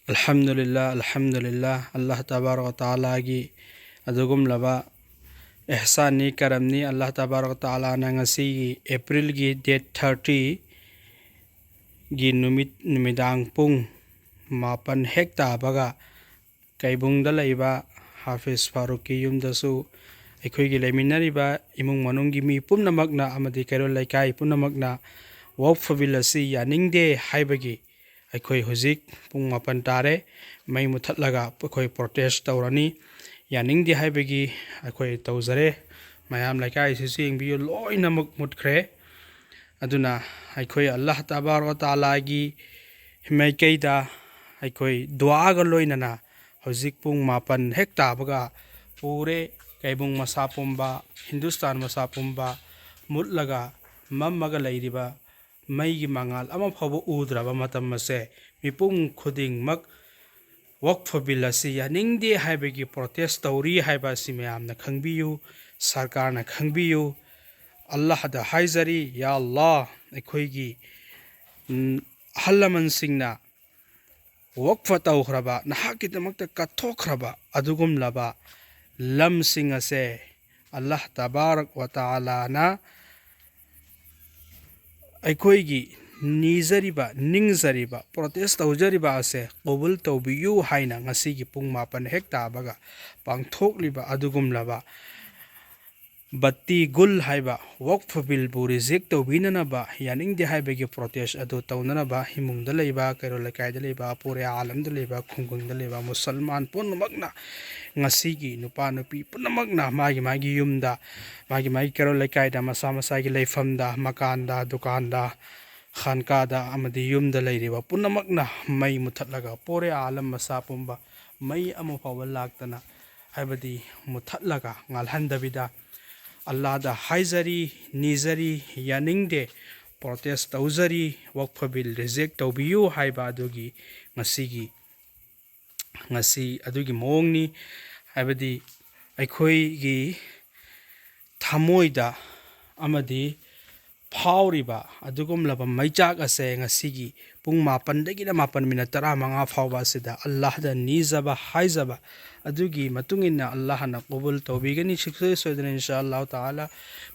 Alhamdulillah, Alhamdulillah, Allah Tabaraka Ta'ala gi adugum laba ihsan ni karam ni Allah Tabaraka Ta'ala na ngasi April gi date 30 gi numidang pung mapan hekta baga kaibung da laiba Hafiz Farooq ki yum dasu ꯑꯩꯈꯣꯏꯒꯤ ꯂꯩꯃꯤꯟꯅꯔꯤꯕ ꯏꯃꯨꯡ ꯃꯅꯨꯡꯒꯤ ꯃꯤ ꯄꯨꯝꯅꯃꯛꯅ ꯑꯃꯗꯤ ꯀꯩꯔꯣꯜ ꯂꯩꯀꯥꯏ ꯄꯨꯝꯅꯃꯛꯅ ꯋꯥꯛꯐ bill ꯑꯁꯤ ꯌꯥꯅꯤꯡꯗꯦ ꯍꯥꯏꯕꯒꯤ ꯑꯩꯈꯣꯏ ꯍꯧꯖꯤꯛ ꯄꯨꯡ 8 ꯇꯥꯔꯦ ꯃꯩ ꯃꯨꯊꯠꯂꯒ ꯑꯩꯈꯣꯏ ꯄ꯭ꯔꯣꯇꯦꯁ ꯇꯧꯔꯅꯤ ꯌꯥꯅꯤꯡꯗꯦ ꯍꯥꯏꯕꯒꯤ ꯑꯩꯈꯣꯏ ꯇꯧꯖꯔꯦ ꯃꯌꯥꯝ ꯂꯩꯀꯥꯏꯁꯤꯁꯨ ꯌꯦꯡꯕꯤꯌꯨ ꯂꯣꯏꯅꯃꯛ ꯃꯨꯠꯈ꯭ꯔꯦ ꯑꯗꯨꯅ ꯑꯩꯈꯣꯏ ꯑꯜꯂꯥꯍ ꯇꯕꯥꯔꯛ ꯇꯥꯂꯥꯒꯤ ꯃꯥꯏꯀꯩꯗ ꯑꯩꯈꯣꯏ ꯗꯨઆꯒ ꯂꯣꯏꯅꯅ ꯍꯧꯖꯤꯛ ꯄꯨꯡ 8 ꯍꯦꯛ ꯇꯥꯕꯒ ꯄꯨꯔꯦ ꯀꯩꯕꯨꯡ ꯃꯁꯥ ꯄꯨꯝꯕ ꯍꯤꯟꯗꯨꯁꯇꯥꯟ ꯃꯁꯥ ꯄꯨꯝꯕ ꯃꯨꯠꯂꯒ ꯃꯝꯃꯒ ꯂꯩꯔꯤꯕ ꯃꯩꯒꯤ ꯃꯉꯥꯜ ꯑꯃ ꯐꯥꯎꯕ ꯎꯗ꯭ꯔꯕ ꯃꯇꯝ ꯑꯁꯦ ꯃꯤꯄꯨꯝ ꯈꯨꯗꯤꯡꯃꯛ ꯋꯥꯛꯐ ꯕꯤꯜ ꯑꯁꯤ ꯌꯥꯅꯤꯡꯗꯦ ꯍꯥꯏꯕꯒꯤ ꯄ꯭ꯔꯣꯇꯦꯁ ꯇꯧꯔꯤ ꯍꯥꯏꯕ ꯑꯁꯤ ꯃꯌꯥꯝꯅ ꯈꯪꯕꯤꯌꯨ ꯁꯔꯀꯥꯔꯅ ꯈꯪꯕꯤꯌꯨ ꯑꯜꯂꯥꯍꯗ ꯍꯥꯏꯖꯔꯤ ꯌꯥ ꯑꯜꯂꯥꯍ ꯑꯩꯈꯣꯏꯒꯤ ꯑꯍꯜ ꯂꯃꯟꯁꯤꯡꯅ ꯋꯥꯛꯐ ꯇꯧꯈ꯭ꯔꯕ ꯅꯍꯥꯛꯀꯤꯗꯃꯛꯇ ꯀꯠꯊꯣꯛꯈ꯭ꯔꯕ ꯑꯗꯨꯒꯨꯝꯂꯕ ꯂꯝꯁꯤꯡ ꯑꯁꯦ ꯑꯜꯂꯥꯍ ꯇꯕꯥꯔꯛ ꯋꯥ ꯇꯥꯂꯥꯅ ꯑꯩꯈꯣꯏꯒꯤ ꯅꯤꯖꯔꯤꯕ ꯅꯤꯡꯖꯔꯤꯕ ꯄ꯭ꯔꯣꯇꯦꯁ ꯇꯧꯖꯔꯤꯕ ꯑꯁꯦ ꯀꯣꯕꯨꯜ ꯇꯧꯕꯤꯌꯨ ꯍꯥꯏꯅ ꯉꯁꯤꯒꯤ ꯄꯨꯡ 8 ꯍꯦꯛ ꯇꯥꯕꯒ ꯄꯥꯡꯊꯣꯛꯂꯤꯕ ꯑꯗꯨꯒꯨꯝꯂꯕ ꯕꯠꯇꯤ ꯒꯨꯜ ꯍꯥꯏꯕ ꯋꯥꯛꯐ ꯕꯤꯜꯕꯨ ꯔꯤꯖꯦꯛ ꯇꯧꯕꯤꯅꯅꯕ ꯌꯥꯅꯤꯡꯗꯦ ꯍꯥꯏꯕꯒꯤ ꯄ꯭ꯔꯣꯇꯦꯁ ꯑꯗꯨ ꯇꯧꯅꯅꯕ ꯏꯃꯨꯡꯗ ꯂꯩꯕ ꯀꯩꯔꯣꯜ ꯂꯩꯀꯥꯏꯗ ꯂꯩꯕ ꯄꯨꯔꯦ ꯑꯥꯂꯝꯗ ꯂꯩꯕ ꯈꯨꯡꯒꯪꯗ ꯂꯩꯕ ꯃꯨꯁꯜꯃꯥꯟ ꯄꯨꯝꯅꯃꯛꯅ ꯉꯁꯤꯒꯤ ꯅꯨꯄꯥ ꯅꯨꯄꯤ ꯄꯨꯝꯅꯃꯛꯅ ꯃꯥꯒꯤ ꯌꯨꯝꯗ ꯃꯥꯒꯤ ꯀꯩꯔꯣꯜ ꯂꯩꯀꯥꯏꯗ ꯃꯁꯥ ꯃꯁꯥꯒꯤ ꯂꯩꯐꯝꯗ ꯃꯀꯥꯟꯗ ꯗꯨꯀꯥꯟꯗ ꯈꯥꯟꯀꯥꯗ ꯑꯃꯗꯤ ꯌꯨꯝꯗ ꯂꯩꯔꯤꯕ ꯄꯨꯝꯅꯃꯛꯅ ꯃꯩ ꯃꯨꯊꯠꯂꯒ ꯄꯣꯔꯦ ꯑꯥꯂꯝ ꯃꯁꯥ ꯄꯨꯝꯕ ꯃꯩ ꯑꯃ ꯐꯥꯎꯕ ꯂꯥꯛꯇꯅ ꯍꯥꯏꯕꯗꯤ ꯃꯨꯊꯠꯂꯒ ꯉꯥꯜꯍꯟꯗꯕꯤꯗ ꯑꯜꯂꯥꯍꯗ ꯍꯥꯏꯖꯔꯤ ꯅꯤꯖꯔꯤ ꯌꯥꯅꯤꯡꯗꯦ ꯄ꯭ꯔꯣꯇꯦꯁ ꯇꯧꯖꯔꯤ ꯋꯥꯛꯐ ꯕꯤꯜ ꯔꯤꯖꯦꯛ ꯇꯧꯕꯤꯌꯨ ꯍꯥꯏꯕ ꯑꯗꯨꯒꯤ ꯉꯁꯤ ꯑꯗꯨꯒꯤ ꯃꯑꯣꯡꯅꯤ ꯍꯥꯏꯕꯗꯤ ꯑꯩꯈꯣꯏꯒꯤ ꯊꯃꯣꯏꯗ ꯑꯃꯗꯤ ꯐꯥꯎꯔꯤꯕ ꯑꯗꯨꯒꯨꯝꯂꯕ ꯃꯩꯆꯥꯛ ꯑꯁꯦ ꯉꯁꯤꯒꯤ ꯄꯨꯡ 8ꯗꯒꯤꯅ 8:15 ꯐꯥꯎꯕ ꯑꯁꯤꯗ ꯑꯜꯂꯥꯍꯗ ꯅꯤꯖꯕ ꯍꯥꯏꯖꯕ ꯑꯗꯨꯒꯤ ꯃꯇꯨꯡꯏꯟꯅ ꯑꯜꯂꯥꯍꯅ ꯀꯣꯕꯨꯜ ꯇꯧꯕꯤꯒꯅꯤ ꯁꯨꯡꯁꯣꯏ ꯁꯣꯏꯗꯅ ꯏꯟꯁꯥꯑꯜꯂꯥꯍ ꯇꯥꯂꯥ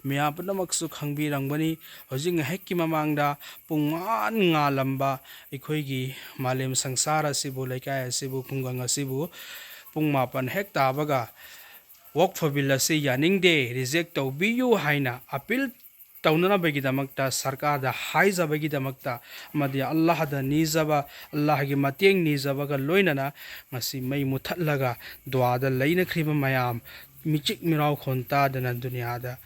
ꯃꯤꯌꯥꯝ ꯄꯨꯝꯅꯃꯛꯁꯨ ꯈꯪꯕꯤꯔꯝꯒꯅꯤ ꯍꯧꯖꯤꯛ ꯉꯥꯏꯍꯥꯛꯀꯤ ꯃꯃꯥꯡꯗ ꯄꯨꯡ ꯉꯥꯜꯂꯝꯕ ꯑꯩꯈꯣꯏꯒꯤ ꯃꯥꯂꯦꯝ ꯁꯪꯁꯥꯔ ꯑꯁꯤꯕꯨ ꯂꯩꯀꯥꯏ ꯑꯁꯤꯕꯨ ꯈꯨꯡꯒꯪ ꯑꯁꯤꯕꯨ ꯄꯨꯡ 8 ꯍꯦꯛ ꯇꯥꯕꯒ ꯋꯥꯛꯐ ꯕꯤꯜ ꯑꯁꯤ ꯌꯥꯅꯤꯡꯗꯦ ꯔꯤꯖꯦꯛ ꯇꯧꯕꯤꯌꯨ ꯍꯥꯏꯅ ꯑꯄꯤꯜ ꯇꯧꯅꯅꯕꯒꯤꯗꯃꯛꯇ ꯁꯔꯀꯥꯔꯗ ꯍꯥꯏꯖꯕꯒꯤꯗꯃꯛꯇ ꯑꯃꯗꯤ ꯑꯜꯂꯥꯍꯗ ꯅꯤꯖꯕ ꯑꯜꯂꯥꯍꯒꯤ ꯃꯇꯦꯡ ꯅꯤꯖꯕꯒ ꯂꯣꯏꯅꯅ ꯉꯁꯤ ꯃꯩ ꯃꯨꯊꯠꯂꯒ ꯗꯨઆꯗ ꯂꯩꯅꯈ꯭ꯔꯤꯕ ꯃꯌꯥꯝ ꯃꯤꯆꯤꯛ ꯃꯤꯔꯥꯎꯈꯣꯟ ꯇꯥꯗꯅ ꯗꯨꯅꯤꯌꯥꯗ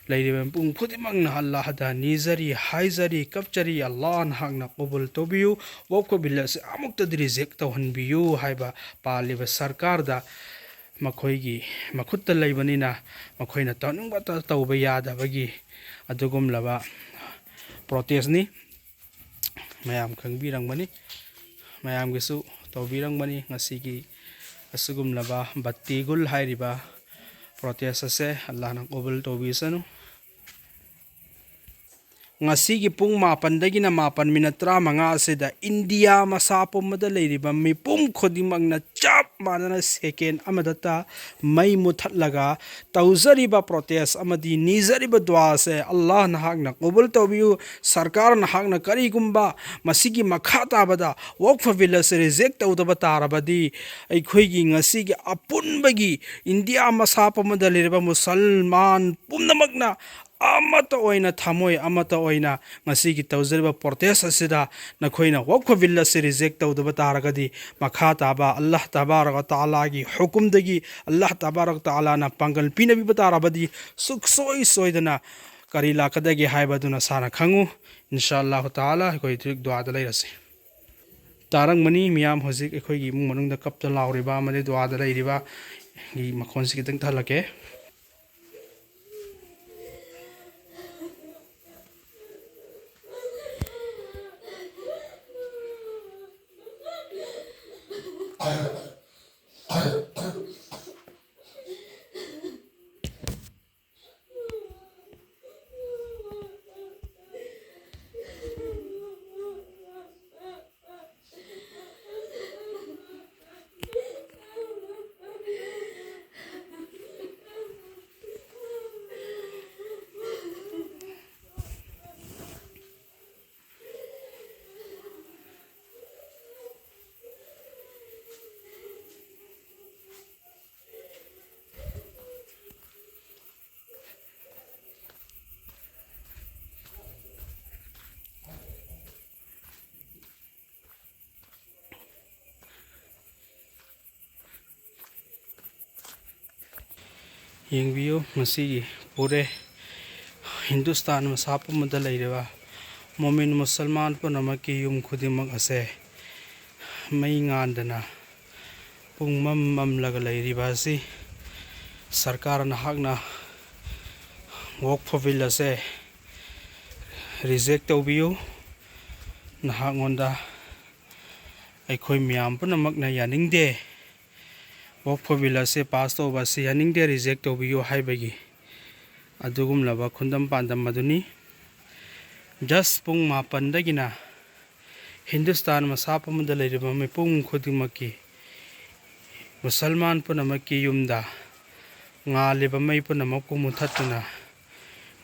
ꯂꯩꯔꯤꯕ ꯃꯤꯄꯨꯝ ꯈꯨꯗꯤꯡꯃꯛꯅ ꯑꯜꯂꯥꯍꯗ ꯅꯤꯖꯔꯤ ꯍꯥꯏꯖꯔꯤ ꯀꯞꯆꯔꯤ ꯑꯜꯂꯥꯍ ꯅꯍꯥꯛꯅ ꯀꯣꯕꯨꯜ ꯇꯧꯕꯤꯌꯨ ꯋꯥꯛꯐ ꯕꯤꯜ ꯑꯁꯤ ꯑꯃꯨꯛꯇꯗꯤ ꯔꯤꯖꯦꯛ ꯇꯧꯍꯟꯕꯤꯌꯨ ꯍꯥꯏꯕ ꯄꯥꯜꯂꯤꯕ ꯁꯔꯀꯥꯔꯗ ꯃꯈꯣꯏꯒꯤ ꯃꯈꯨꯠꯇ ꯂꯩꯕꯅꯤꯅ ꯃꯈꯣꯏꯅ ꯇꯧꯅꯤꯡꯕꯇ ꯇꯧꯕ ꯌꯥꯗꯕꯒꯤ ꯑꯗꯨꯒꯨꯝꯂꯕ ꯄ꯭ꯔꯣꯇꯦꯁꯅꯤ ꯃꯌꯥꯝ ꯈꯪꯕꯤꯔꯝꯒꯅꯤ ꯃꯌꯥꯝꯒꯤꯁꯨ ꯇꯧꯕꯤꯔꯝꯒꯅꯤ ꯉꯁꯤꯒꯤ ꯑꯁꯤꯒꯨꯝꯂꯕ ꯕꯠꯇꯤꯒꯨꯜ ꯍꯥꯏꯔꯤꯕ ꯄ꯭ꯔꯣꯇꯦꯁ ꯑꯁꯦ ꯑꯜꯂꯥꯍꯅ ꯀꯣꯕꯨꯜ ꯇꯧꯕꯤꯁꯅꯨ ꯉꯁꯤꯒꯤ ꯄꯨꯡ 8ꯗꯒꯤꯅ 8:15 ꯑꯁꯤꯗ ꯏꯟꯗꯤꯌꯥ ꯃꯁꯥ ꯄꯨꯝꯕꯗ ꯂꯩꯔꯤꯕ ꯃꯤꯄꯨꯝ ꯈꯨꯗꯤꯡꯃꯛꯅ ꯆꯞ ꯃꯥꯟꯅꯅ ꯁꯦꯀꯦꯟ ꯑꯃꯗꯇ ꯃꯩ ꯃꯨꯊꯠꯂꯒ ꯇꯧꯖꯔꯤꯕ ꯄ꯭ꯔꯣꯇꯦꯁ ꯑꯃꯗꯤ ꯅꯤꯖꯔꯤꯕ ꯗꯨઆ ꯑꯁꯦ ꯑꯜꯂꯥꯍ ꯅꯍꯥꯛꯅ ꯀꯣꯕꯨꯜ ꯇꯧꯕꯤꯌꯨ ꯁꯔꯀꯥꯔ ꯅꯍꯥꯛꯅ ꯀꯔꯤꯒꯨꯝꯕ ꯃꯁꯤꯒꯤ ꯃꯈꯥ ꯇꯥꯕꯗ ꯋꯥꯛꯐ ꯕꯤꯜ ꯑꯁꯤ ꯔꯤꯖꯦꯛ ꯇꯧꯗꯕ ꯇꯥꯔꯕꯗꯤ ꯑꯩꯈꯣꯏꯒꯤ ꯉꯁꯤꯒꯤ ꯑꯄꯨꯟꯕꯒꯤ ꯏꯟꯗꯤꯌꯥ ꯃꯁꯥ ꯄꯨꯝꯕꯗ ꯂꯩꯔꯤꯕ ꯃꯨꯁꯜꯃꯥꯟ ꯄꯨꯝꯅꯃꯛꯅ ꯑꯃꯠꯇ ꯑꯣꯏꯅ ꯊꯃꯣꯏ ꯑꯃꯠꯇ ꯑꯣꯏꯅ ꯉꯁꯤꯒꯤ ꯇꯧꯖꯔꯤꯕ ꯄ꯭ꯔꯣꯇꯦꯁ ꯑꯁꯤꯗ ꯅꯈꯣꯏꯅ ꯋꯥꯛꯐ ꯕꯤꯜ ꯑꯁꯤ ꯔꯤꯖꯦꯛ ꯇꯧꯗꯕ ꯇꯥꯔꯒꯗꯤ ꯃꯈꯥ ꯇꯥꯕ ꯑꯜꯂꯥꯍ ꯇꯕꯥꯔꯛ ꯇꯥꯂꯥꯒꯤ ꯍꯨꯀꯨꯝꯗꯒꯤ ꯑꯜꯂꯥꯍ ꯇꯕꯥꯔꯛ ꯇꯥꯂꯥꯅ ꯄꯥꯡꯒꯜ ꯄꯤꯅꯕꯤꯕ ꯇꯥꯔꯕꯗꯤ ꯁꯨꯡꯁꯣꯏ ꯁꯣꯏꯗꯅ ꯀꯔꯤ ꯂꯥꯛꯀꯗꯒꯦ ꯍꯥꯏꯕꯗꯨ ꯅꯁꯥꯅ ꯈꯪꯉꯨ ꯏꯟꯁꯥꯑꯜꯂꯥꯍ ꯇꯥꯂꯥ ꯑꯩꯈꯣꯏ ꯗꯨઆꯗ ꯂꯩꯔꯁꯤ ꯇꯥꯔꯝꯒꯅꯤ ꯃꯤꯌꯥꯝ ꯍꯧꯖꯤꯛ ꯑꯩꯈꯣꯏꯒꯤ ꯏꯃꯨꯡ ꯃꯅꯨꯡꯗ ꯀꯞꯇ ꯂꯥꯎꯔꯤꯕ ꯑꯃꯗꯤ ꯗꯨઆꯗ ꯂꯩꯔꯤꯕ ꯒꯤ ꯃꯈꯣꯟꯁꯤ ꯈꯤꯇꯪ ꯊꯜꯂꯛꯀꯦ ꯌꯦꯡꯕꯤꯌꯨ ꯉꯁꯤꯒꯤ ꯄꯨꯔꯦ ꯍꯤꯟꯗꯨꯁꯇꯥꯟ ꯃꯁꯥ ꯄꯨꯝꯕꯗ ꯂꯩꯔꯤꯕ ꯃꯣꯃꯤꯟ ꯃꯨꯁꯜꯃꯥꯟ ꯄꯨꯝꯅꯃꯛꯀꯤ ꯌꯨꯝ ꯈꯨꯗꯤꯡꯃꯛ ꯑꯁꯦ ꯃꯩ ꯉꯥꯟꯗꯅ ꯄꯨꯡꯃꯝ ꯃꯝꯂꯒ ꯂꯩꯔꯤꯕ ꯑꯁꯤ ꯁꯔꯀꯥꯔ ꯅꯍꯥꯛꯅ ꯋꯥꯛꯐ ꯕꯤꯜ ꯑꯁꯦ ꯔꯤꯖꯦꯛ ꯇꯧꯕꯤꯌꯨ ꯅꯍꯥꯛꯉꯣꯟꯗ ꯑꯩꯈꯣꯏ ꯃꯤꯌꯥꯝ ꯄꯨꯝꯅꯃꯛꯅ ꯌꯥꯅꯤꯡꯗꯦ ꯋꯥꯛꯐ ꯕꯤꯜ ꯑꯁꯦ ꯄꯥꯁ ꯇꯧꯕ ꯑꯁꯤ ꯌꯥꯅꯤꯡꯗꯦ ꯔꯤꯖꯦꯛ ꯇꯧꯕꯤꯌꯨ ꯍꯥꯏꯕꯒꯤ ꯑꯗꯨꯒꯨꯝꯂꯕ ꯈꯨꯟꯗꯝ ꯄꯥꯟꯗꯝ ꯑꯗꯨꯅꯤ ꯖꯁ ꯄꯨꯡ 7ꯗꯒꯤꯅ ꯍꯤꯟꯗꯨꯁꯇꯥꯟ ꯃꯁꯥ ꯄꯨꯝꯕꯗ ꯂꯩꯔꯤꯕ ꯃꯤꯄꯨꯝ ꯈꯨꯗꯤꯡꯃꯛꯀꯤ ꯃꯨꯁꯜꯃꯥꯟ ꯄꯨꯝꯅꯃꯛꯀꯤ ꯌꯨꯝꯗ ꯉꯥꯜꯂꯤꯕ ꯃꯩ ꯄꯨꯝꯅꯃꯛꯄꯨ ꯃꯨꯊꯠꯇꯨꯅ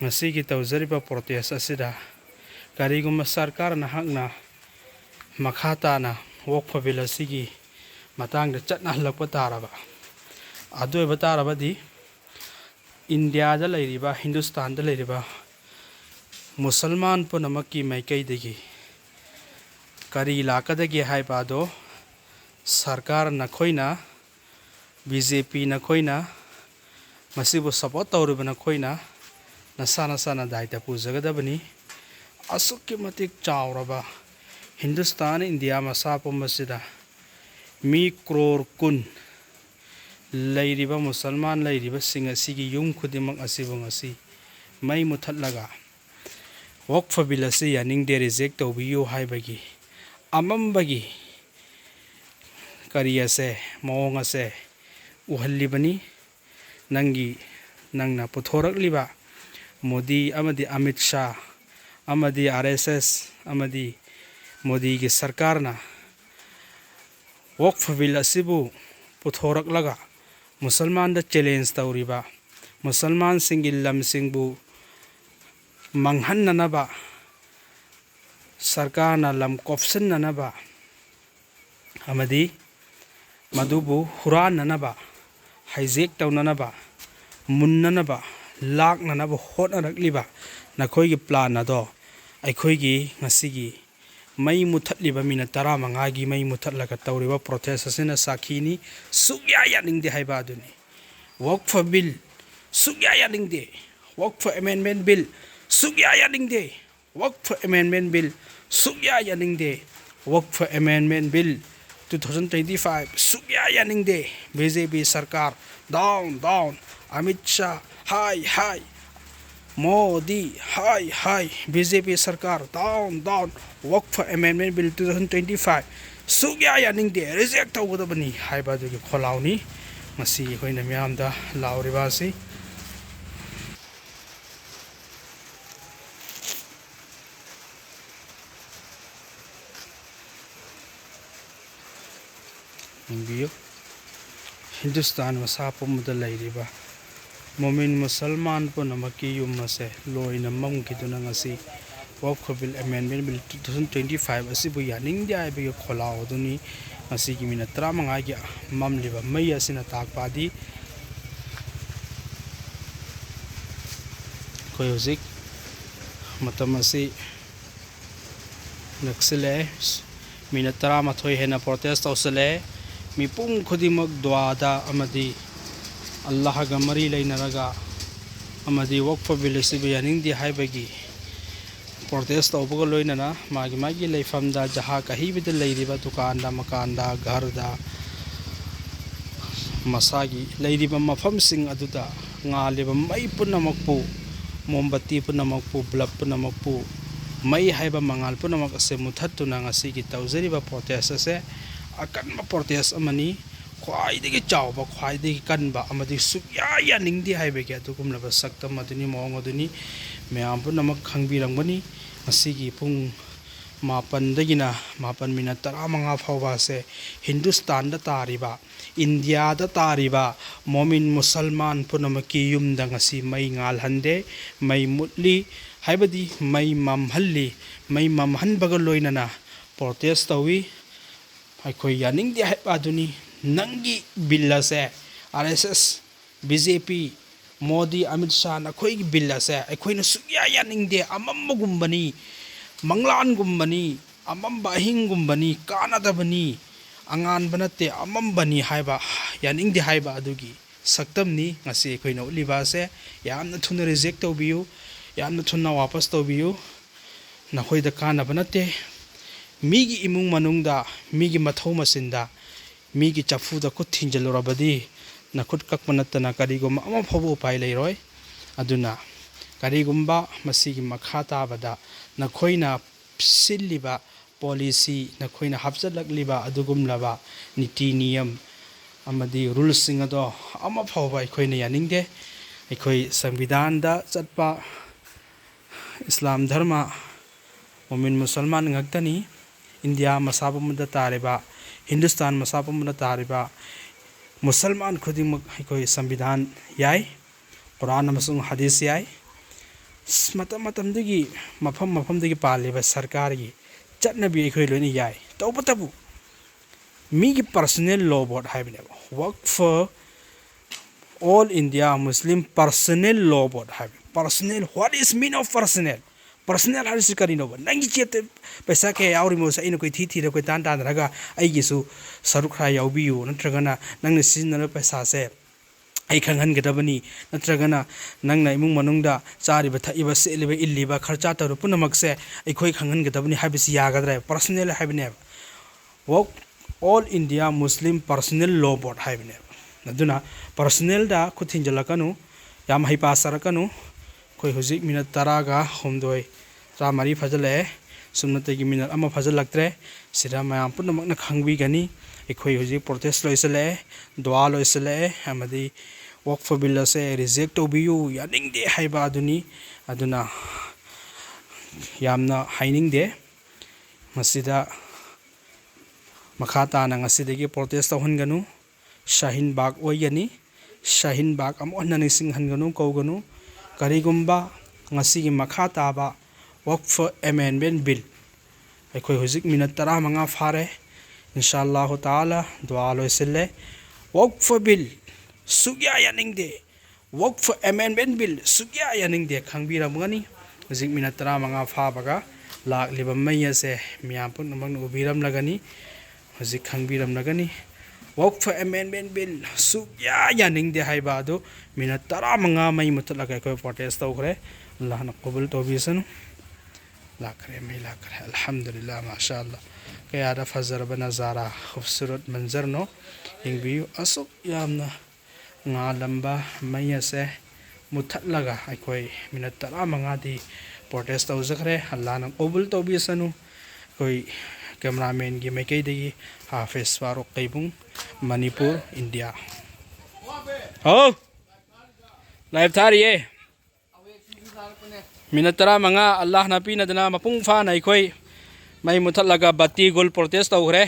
ꯉꯁꯤꯒꯤ ꯇꯧꯖꯔꯤꯕ ꯄ꯭ꯔꯣꯇꯦꯁ ꯑꯁꯤꯗ ꯀꯔꯤꯒꯨꯝꯕ ꯁꯔꯀꯥꯔ ꯅꯍꯥꯛꯅ ꯃꯈꯥ ꯇꯥꯅ ꯋꯥꯛꯐ ꯕꯤꯜ ꯑꯁꯤꯒꯤ ꯃꯇꯥꯡꯗ ꯆꯠꯅꯍꯜꯂꯛꯄ ꯇꯥꯔꯕ ꯑꯗꯨ ꯑꯣꯏꯕ ꯇꯥꯔꯕꯗꯤ ꯏꯟꯗꯤꯌꯥꯗ ꯂꯩꯔꯤꯕ ꯍꯤꯟꯗꯨꯁꯇꯥꯟꯗ ꯂꯩꯔꯤꯕ ꯃꯨꯁꯜꯃꯥꯟ ꯄꯨꯝꯅꯃꯛꯀꯤ ꯃꯥꯏꯀꯩꯗꯒꯤ ꯀꯔꯤ ꯂꯥꯛꯀꯗꯒꯦ ꯍꯥꯏꯕ ꯑꯗꯣ ꯁꯔꯀꯥꯔ ꯅꯈꯣꯏꯅ BJP ꯅꯈꯣꯏꯅ ꯃꯁꯤꯕꯨ ꯁꯄꯣꯔꯠ ꯇꯧꯔꯤꯕ ꯅꯈꯣꯏꯅ ꯅꯁꯥꯅ ꯗꯥꯏꯇ ꯄꯨꯖꯒꯗꯕꯅꯤ ꯑꯁꯨꯛꯀꯤ ꯃꯇꯤꯛ ꯆꯥꯎꯔꯕ ꯍꯤꯟꯗꯨꯁꯇꯥꯟ ꯏꯟꯗꯤꯌꯥ ꯃꯁꯥ ꯄꯨꯝꯕꯁꯤꯗ ꯃꯤ ꯀ꯭ꯔꯣꯔ 10 ꯂꯩꯔꯤꯕ ꯃꯨꯁꯜꯃꯥꯟ ꯂꯩꯔꯤꯕꯁꯤꯡ ꯑꯁꯤꯒꯤ ꯌꯨꯝ ꯈꯨꯗꯤꯡꯃꯛ ꯑꯁꯤꯕꯨ ꯉꯁꯤ ꯃꯩ ꯃꯨꯊꯠꯂꯒ ꯋꯥꯛꯐ ꯕꯤꯜ ꯑꯁꯤ ꯌꯥꯅꯤꯡꯗꯦ ꯔꯤꯖꯦꯛ ꯇꯧꯕꯤꯌꯨ ꯍꯥꯏꯕꯒꯤ ꯑꯃꯝꯕꯒꯤ ꯀꯔꯤ ꯑꯁꯦ ꯃꯑꯣꯡ ꯑꯁꯦ ꯎꯍꯜꯂꯤꯕꯅꯤ ꯅꯪꯅ ꯄꯨꯊꯣꯔꯛꯂꯤꯕ ꯃꯣꯗꯤ ꯑꯃꯗꯤ ꯑꯃꯤꯠ ꯁꯥ ꯑꯃꯗꯤ RSS ꯑꯃꯗꯤ ꯃꯣꯗꯤꯒꯤ ꯁꯔꯀꯥꯔꯅ ꯋꯥꯛꯐ ꯕꯤꯜ ꯑꯁꯤꯕꯨ ꯄꯨꯊꯣꯔꯛꯂꯒ ꯃꯨꯁꯜꯃꯥꯟꯗ ꯆꯦꯂꯦꯟꯖ ꯇꯧꯔꯤꯕ ꯃꯨꯁꯜꯃꯥꯟꯁꯤꯡꯒꯤ ꯂꯝꯁꯤꯡꯕꯨ ꯃꯥꯡꯍꯟꯅꯅꯕ ꯁꯔꯀꯥꯔꯅ ꯂꯝ ꯀꯣꯞꯁꯤꯟꯅꯅꯕ ꯑꯃꯗꯤ ꯃꯗꯨꯕꯨ ꯍꯨꯔꯥꯟꯅꯅꯕ ꯍꯥꯏꯖꯦꯛ ꯇꯧꯅꯅꯕ ꯃꯨꯟꯅꯅꯕ ꯂꯥꯛꯅꯅꯕ ꯍꯣꯠꯅꯔꯛꯂꯤꯕ ꯅꯈꯣꯏꯒꯤ ꯄ꯭ꯂꯥꯟ ꯑꯗꯣ ꯑꯩꯈꯣꯏꯒꯤ ꯉꯁꯤꯒꯤ ꯃꯩ ꯃꯨꯊꯠꯂꯤꯕ ꯃꯤꯅꯠ 15ꯒꯤ ꯃꯩ ꯃꯨꯊꯠꯂꯒ ꯇꯧꯔꯤꯕ ꯄ꯭ꯔꯣꯇꯦꯁ ꯑꯁꯤꯅ ꯁꯥꯈꯤꯅꯤ ꯁꯨꯛꯌꯥ ꯌꯥꯅꯤꯡꯗꯦ ꯍꯥꯏꯕ ꯑꯗꯨꯅꯤ ꯋꯥꯛꯐ ꯕꯤꯜ ꯁꯨꯛꯌꯥ ꯌꯥꯅꯤꯡꯗꯦ ꯋꯥꯛꯐ ꯑꯦꯃꯦꯟꯃꯦꯟ ꯕꯤꯜ ꯁꯨꯛꯌꯥ ꯌꯥꯅꯤꯡꯗꯦ ꯋꯥꯛꯐ ꯑꯦꯃꯦꯟꯃꯦꯟ ꯕꯤꯜ ꯁꯨꯛꯌా ꯌꯥꯅꯤꯡꯗꯦ ꯋꯥꯛꯐ ꯑꯦꯃꯦꯟꯃꯦꯟ bill 2025 sugya yaningde BJP sarkar down Amit Shah hi Modi hi BJP sarkar down Waqf Amendment Bill 2025 sugya yaningde reject tawgadabani haiba dugi kholauni masi hoina miyamda lauribasi Inbiyo Hindustan masa pumda lairiba Momin Musalman punamaki yumase loina mamkiduna ngasi Waqf Bill Amendment Bill 2025 asibu yaning dia bi kholaw duni ngasi gi mina 35 gi mamliba mai asina takpadi koi hozik matam asi naksile mina 38 hena protest ausale mipung khudimak dwada amadi Allah ga mari leinaraga amadi Waqf Bill asibu yaning di haibagi protest tawbaga loinana magi leifamda jaha kahibida leiriba dukanda makanda gharda masagi leiriba mafamsing aduda ngaliba mai punamakpu mombati punamakpu bulb punamakpu mai haiba mangal punamak ase muthattuna ngasi gi tawjariba protest ase akanma protest amani khwaidagi chawba khwaidagi kanba amadi sukya yaningdi haibagi adukumlaba saktam aduni mawang aduni mayam punamak khangbirangani masigi pung 7dagina 7 minute 15 phawba se Hindustan da tariba India da tariba momin musalman punamaki yumda ngasi mai ngal hande mai mutli haibadi mai mamhalli mai mamhanbaga loinana protest tawi aikoi yaning di haiba aduni nangi billa se RSS BJP Modi Amit Shah na khoi billa se aikoi na sugya yaning de amammagumbani manglan gumbani amamba hingumbani kanadabani angan banate amambani haiba yaning di haiba adugi ꯁꯛꯇꯝꯅꯤ ꯉꯁꯤ ꯑꯩꯈꯣꯏꯅ ꯎꯠꯂꯤꯕ ꯑꯁꯦ ꯌꯥꯝꯅ ꯊꯨꯅ reject ꯇꯧꯕꯤꯌꯨ ꯌꯥꯝꯅ ꯊꯨꯅ ꯋꯥꯄꯁ ꯇꯧꯕꯤꯌꯨ ꯅꯈꯣꯏꯗ ꯀꯥꯟꯅꯕ ꯅꯠꯇꯦ ꯃꯤꯒꯤ ꯏꯃꯨꯡ ꯃꯅꯨꯡꯗ ꯃꯤꯒꯤ ꯃꯊꯧ ꯃꯆꯤꯟꯗ ꯃꯤꯒꯤ ꯆꯐꯨꯗ ꯈꯨꯠ ꯊꯤꯡꯖꯤꯜꯂꯨꯔꯕꯗꯤ ꯅꯈꯨꯠ ꯀꯛꯄ ꯅꯠꯇꯅ ꯀꯔꯤꯒꯨꯝꯕ ꯑꯃ ꯐꯥꯎꯕ ꯎꯄꯥꯏ ꯂꯩꯔꯣꯏ ꯑꯗꯨꯅ ꯀꯔꯤꯒꯨꯝꯕ ꯃꯁꯤꯒꯤ ꯃꯈꯥ ꯇꯥꯕꯗ ꯅꯈꯣꯏꯅ ꯁꯤꯜꯂꯤꯕ ꯄꯣꯂꯤꯁꯤ ꯅꯈꯣꯏꯅ ꯍꯥꯞꯆꯤꯜꯂꯛꯂꯤꯕ ꯑꯗꯨꯒꯨꯝꯂꯕ ꯅꯤꯇꯤ ꯅꯤꯌꯝ ꯑꯃꯗꯤ ꯔꯨꯜꯁꯤꯡ ꯑꯗꯣ ꯑꯃ ꯐꯥꯎꯕ ꯑꯩꯈꯣꯏꯅ ꯌꯥꯅꯤꯡꯗꯦ ꯑꯩꯈꯣꯏ ꯁꯪꯕꯤꯙꯥꯟꯗ ꯆꯠꯄ ꯏꯁꯂꯥꯝ ꯙꯔꯃ ꯃꯣꯃꯤꯟ ꯃꯨꯁꯜꯃꯥꯟ ꯉꯥꯛꯇꯅꯤ ꯏꯟꯗꯤꯌꯥ ꯃꯁꯥ ꯄꯨꯝꯕꯗ ꯇꯥꯔꯤꯕ ꯍꯤꯟꯗꯨꯁꯇꯥꯟ ꯃꯁꯥ ꯄꯨꯝꯕꯗ ꯇꯥꯔꯤꯕ ꯃꯨꯁꯜꯃꯥꯟ ꯈꯨꯗꯤꯡꯃꯛ ꯑꯩꯈꯣꯏ ꯁꯪꯕꯤꯙꯥꯟ ꯌꯥꯏ ꯀꯨꯔꯥꯟ ꯑꯃꯁꯨꯡ ꯍꯗꯤꯁ ꯌꯥꯏ ꯃꯇꯝ ꯃꯇꯝꯗꯨꯒꯤ ꯃꯐꯝ ꯃꯐꯝꯗꯒꯤ ꯄꯥꯜꯂꯤꯕ ꯁꯔꯀꯥꯔꯒꯤ ꯆꯠꯅꯕꯤ ꯑꯩꯈꯣꯏ ꯂꯣꯏꯅ ꯌꯥꯏ ꯇꯧꯕꯇꯕꯨ ꯃꯤꯒꯤ ꯄꯔꯁꯣꯅꯦꯜ ꯂꯣ ꯕꯣꯔꯗ ꯍꯥꯏꯕꯅꯦꯕ ꯋꯥꯔꯛ for all India Muslim personal law board ꯍꯥꯏꯕ personal what is mean of personal ꯍꯥꯏꯕꯁꯤ ꯀꯔꯤꯅꯣꯕ ꯅꯪꯒꯤ ꯆꯦꯠꯇ ꯄꯩꯁꯥ ꯀꯌꯥ ꯌꯥꯎꯔꯤꯃꯣꯁꯦ ꯑꯩꯅ ꯀꯣꯏꯊꯤ ꯊꯤꯔ ꯀꯣꯏꯇꯥꯟ ꯇꯥꯟꯅꯔꯒ ꯑꯩꯒꯤꯁꯨ ꯁꯔꯨꯛ ꯈꯔ ꯌꯥꯎꯕꯤꯌꯨ ꯅꯠꯇ꯭ꯔꯒꯅ ꯅꯪꯅ ꯁꯤꯖꯤꯟꯅꯔꯤꯕ ꯄꯩꯁꯥꯁꯦ ꯑꯩ ꯈꯪꯍꯟꯒꯗꯕꯅꯤ ꯅꯠꯇ꯭ꯔꯒꯅ ꯅꯪꯅ ꯏꯃꯨꯡ ꯃꯅꯨꯡꯗ ꯆꯥꯔꯤꯕ ꯊꯛꯏꯕ ꯁꯦꯠꯂꯤꯕ ꯏꯜꯂꯤꯕ ꯈꯔꯆꯥ ꯇꯧꯔꯤꯕ ꯄꯨꯝꯅꯃꯛꯁꯦ ꯑꯩꯈꯣꯏ ꯈꯪꯍꯟꯒꯗꯕꯅꯤ ꯍꯥꯏꯕꯁꯤ ꯌꯥꯒꯗ꯭ꯔꯥ ꯄꯔꯁꯣꯅꯦꯜ ꯍꯥꯏꯕꯅꯦꯕ ꯋꯥꯛ all India Muslim personal law board ꯍꯥꯏꯕꯅꯦꯕ ꯑꯗꯨꯅ ꯄꯔꯁꯣꯅꯦꯜꯗ ꯈꯨꯠ ꯊꯤꯡꯖꯤꯜꯂꯛꯀꯅꯨ ꯌꯥꯝ ꯍꯩꯄꯥ ꯁꯥꯔꯛꯀꯅꯨ ꯑꯩꯈꯣꯏ ꯍꯧꯖꯤꯛ ꯃꯤꯅꯠ 13 ꯐꯥꯖꯤꯜꯂꯛꯑꯦ ꯁꯨꯞꯅꯇꯒꯤ ꯃꯤꯅꯠ ꯑꯃ ꯐꯥꯖꯤꯜꯂꯛꯇ꯭ꯔꯦ ꯁꯤꯗ ꯃꯌꯥꯝ ꯄꯨꯝꯅꯃꯛꯅ ꯈꯪꯕꯤꯒꯅꯤ ꯑꯩꯈꯣꯏ ꯍꯧꯖꯤꯛ ꯄ꯭ꯔꯣꯇꯦꯁ ꯂꯣꯏꯁꯤꯜꯂꯛꯑꯦ ꯗꯨꯋꯥ ꯂꯣꯏꯁꯤꯜꯂꯛꯑꯦ ꯑꯃꯗꯤ ꯋꯥꯛ ꯐꯣꯔ ꯕꯤꯜ ꯑꯁꯦ ꯔꯤꯖꯦꯛ ꯇꯧꯕꯤꯌꯨ ꯌꯥꯅꯤꯡꯗꯦ ꯍꯥꯏꯕ ꯑꯗꯨꯅꯤ ꯑꯗꯨꯅ ꯌꯥꯝꯅ ꯍꯥꯏꯅꯤꯡꯗꯦ ꯃꯁꯤꯗ ꯃꯈꯥ ꯇꯥꯅ ꯉꯁꯤꯗꯒꯤ ꯄ꯭ꯔꯣꯇꯦꯁ ꯇꯧꯍꯟꯒꯅꯨ ꯁꯥꯍꯤꯟ ꯕꯥꯒ ꯑꯣꯏꯒꯅꯤ ꯁꯥꯍꯤꯟ ꯕꯥꯒ ꯑꯃꯨꯛ ꯍꯟꯅ ꯅꯤꯡꯁꯤꯡꯍꯟꯒꯅꯨ ꯀꯧꯒꯅꯨ ꯀꯔꯤꯒꯨꯝꯕ ꯉꯁꯤꯒꯤ ꯃꯈꯥ ꯇꯥꯕ ꯋꯥꯛ ꯐꯣꯔ ꯑꯦꯃꯦꯟꯃꯦꯟ ꯕꯤꯜ ꯑꯩꯈꯣই ꯍꯧꯖꯤꯛ ꯃꯤꯅꯠ 15 ꯐꯥꯔꯦ ꯏꯟꯁꯥꯜꯂꯥꯍꯨ ꯇꯥꯂꯥ ꯗꯨꯋꯥ ꯂꯣꯏꯁꯤꯜꯂꯦ ꯋꯥꯛ ꯐꯣꯔ ꯕꯤꯜ ꯁꯨꯛꯌꯥ ꯌꯥꯅꯤꯡꯗꯦ ꯋꯥꯛ ꯐꯣꯔ ꯑꯦꯃꯦꯟꯃꯦꯟ ꯕꯤꯜ ꯁꯨꯛꯌꯥ ꯌꯥꯅꯤꯡꯗꯦ ꯈꯪꯕꯤꯔꯝꯒꯅꯤ ꯍꯧꯖꯤꯛ ꯃꯤꯅꯠ 15 ꯐꯥꯕꯒ ꯂꯥꯛꯂꯤꯕ ꯃꯩ ꯑꯁꯦ ꯃꯤꯌꯥꯝ ꯄꯨꯝꯅꯃꯛꯅ ꯎꯕꯤꯔꯝꯂꯒꯅꯤ ꯍꯧꯖꯤꯛ ꯈꯪꯕꯤꯔꯝꯂꯒꯅꯤ ꯋꯥꯛ ꯐꯣꯔ ꯑꯦꯃꯦꯟꯃꯦꯟ ꯕꯤꯜ ꯁꯨꯛꯌꯥ ꯌꯥꯅꯤꯡꯗꯦ ꯍꯥꯏꯕ ꯑꯗꯨ ꯃꯤꯅꯠ 15 ꯃꯩ ꯃꯨꯠꯊꯠꯂꯒ ꯑꯩꯈꯣꯏ ꯄ꯭ꯔꯣꯇꯦꯁ ꯇꯧꯈ꯭ꯔꯦ ꯑꯜꯂꯥꯍꯅ ꯀꯕꯨꯜ ꯇꯧꯕꯤꯁꯅꯨ ꯂꯥꯛꯈ꯭ꯔꯦ ꯃꯩ ꯂꯥꯛꯈ꯭ꯔꯦ ꯑꯜꯍꯝꯗꯨꯂꯤꯜꯂꯥ ꯃꯥꯁꯥ ꯑꯜꯂꯥ ꯀꯌꯥꯗ ꯐꯖꯔꯕ ꯅꯖꯥꯔꯥ ꯈꯨꯕꯁꯨꯔꯠ ꯃꯟꯖꯔꯅꯣ ꯌꯦꯡꯕꯤꯌꯨ ꯑꯁꯨꯛ ꯌꯥꯝꯅ ꯉꯥꯜꯂꯝꯕ ꯃꯩ ꯑꯁꯦ ꯃꯨꯠꯊꯠꯂꯒ ꯑꯩꯈꯣꯏ ꯃꯤꯅꯠ 15ꯗꯤ ꯄ꯭ꯔꯣꯇꯦꯁ ꯇꯧꯖꯈ꯭ꯔꯦ ꯑꯜꯂꯥꯍꯅ ꯀꯕꯨꯜ ꯇꯧꯕꯤꯁꯅꯨ ꯑꯩꯈꯣꯏ ꯀꯦꯃꯦꯔꯥꯃꯦꯟꯒꯤ ꯃꯥꯏꯀꯩꯗꯒꯤ ꯍꯥꯐꯤꯖ ꯐꯥꯔꯨꯛ ꯀꯩꯕꯨꯡ ꯃꯅꯤꯄꯨꯔ ꯏꯟꯗꯤꯌꯥ ꯍꯥꯎ ꯂꯥꯏꯚ ꯊꯥꯔꯤꯌꯦ ꯃꯤꯅꯠ 15 ꯑꯜꯂꯥꯍꯅ ꯄꯤꯅꯗꯅ ꯃꯄꯨꯡ ꯐꯥꯅ ꯑꯩꯈꯣꯏ ꯃꯩ ꯃꯨꯠꯊꯠꯂꯒ ꯕꯇꯤ ꯒꯨꯜ ꯄ꯭ꯔꯣꯇꯦꯁ ꯇꯧꯈ꯭ꯔꯦ